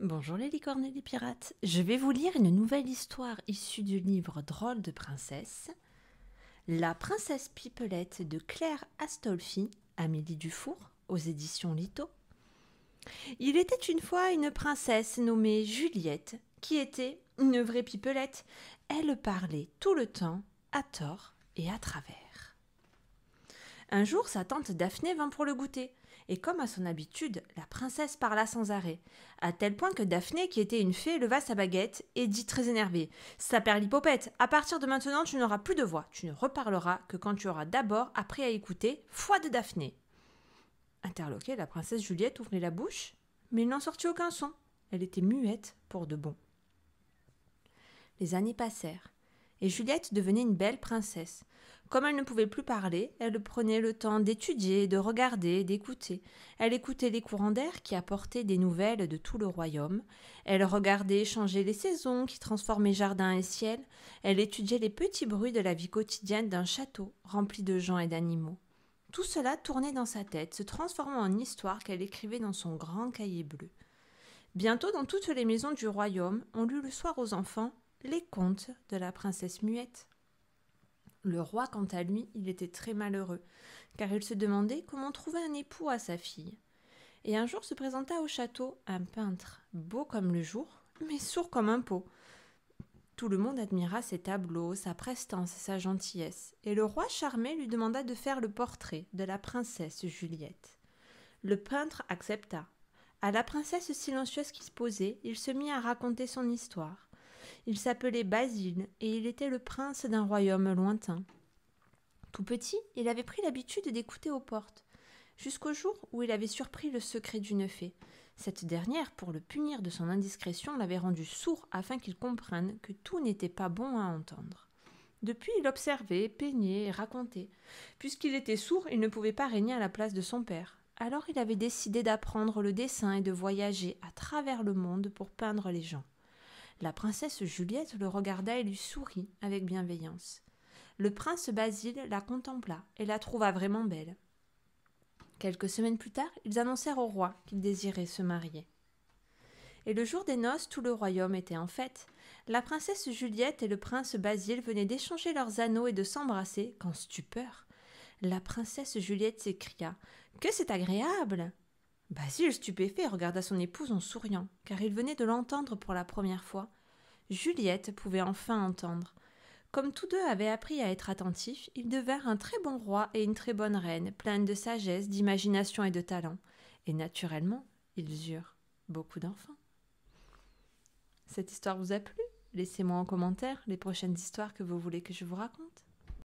Bonjour les licornes et les pirates, je vais vous lire une nouvelle histoire issue du livre Drôle de princesse. La princesse Pipelette de Claire Astolfi, Amélie Dufour, aux éditions Lito. Il était une fois une princesse nommée Juliette, qui était une vraie pipelette. Elle parlait tout le temps, à tort et à travers. Un jour, sa tante Daphné vint pour le goûter. Et comme à son habitude, la princesse parla sans arrêt, à tel point que Daphné, qui était une fée, leva sa baguette et dit très énervée « Saperlipopette, à partir de maintenant, tu n'auras plus de voix. Tu ne reparleras que quand tu auras d'abord appris à écouter foi de Daphné. » Interloquée, la princesse Juliette ouvrit la bouche, mais il n'en sortit aucun son. Elle était muette pour de bon. Les années passèrent, et Juliette devenait une belle princesse. Comme elle ne pouvait plus parler, elle prenait le temps d'étudier, de regarder, d'écouter. Elle écoutait les courants d'air qui apportaient des nouvelles de tout le royaume. Elle regardait changer les saisons qui transformaient jardin et ciel. Elle étudiait les petits bruits de la vie quotidienne d'un château rempli de gens et d'animaux. Tout cela tournait dans sa tête, se transformant en histoire qu'elle écrivait dans son grand cahier bleu. Bientôt, dans toutes les maisons du royaume, on lut le soir aux enfants les contes de la princesse muette. Le roi, quant à lui, il était très malheureux, car il se demandait comment trouver un époux à sa fille. Et un jour se présenta au château un peintre, beau comme le jour, mais sourd comme un pot. Tout le monde admira ses tableaux, sa prestance et sa gentillesse, et le roi charmé lui demanda de faire le portrait de la princesse Juliette. Le peintre accepta. À la princesse silencieuse qui se posait, il se mit à raconter son histoire. Il s'appelait Basile et il était le prince d'un royaume lointain. Tout petit, il avait pris l'habitude d'écouter aux portes, jusqu'au jour où il avait surpris le secret d'une fée. Cette dernière, pour le punir de son indiscrétion, l'avait rendu sourd afin qu'il comprenne que tout n'était pas bon à entendre. Depuis, il observait, peignait et racontait. Puisqu'il était sourd, il ne pouvait pas régner à la place de son père. Alors il avait décidé d'apprendre le dessin et de voyager à travers le monde pour peindre les gens. La princesse Juliette le regarda et lui sourit avec bienveillance. Le prince Basile la contempla et la trouva vraiment belle. Quelques semaines plus tard, ils annoncèrent au roi qu'ils désiraient se marier. Et le jour des noces, tout le royaume était en fête. La princesse Juliette et le prince Basile venaient d'échanger leurs anneaux et de s'embrasser, qu'en stupeur, la princesse Juliette s'écria « Que c'est agréable !» Basile, stupéfait, regarda son épouse en souriant, car il venait de l'entendre pour la première fois. Juliette pouvait enfin entendre. Comme tous deux avaient appris à être attentifs, ils devinrent un très bon roi et une très bonne reine, pleine de sagesse, d'imagination et de talent. Et naturellement, ils eurent beaucoup d'enfants. Cette histoire vous a plu ? Laissez-moi en commentaire les prochaines histoires que vous voulez que je vous raconte.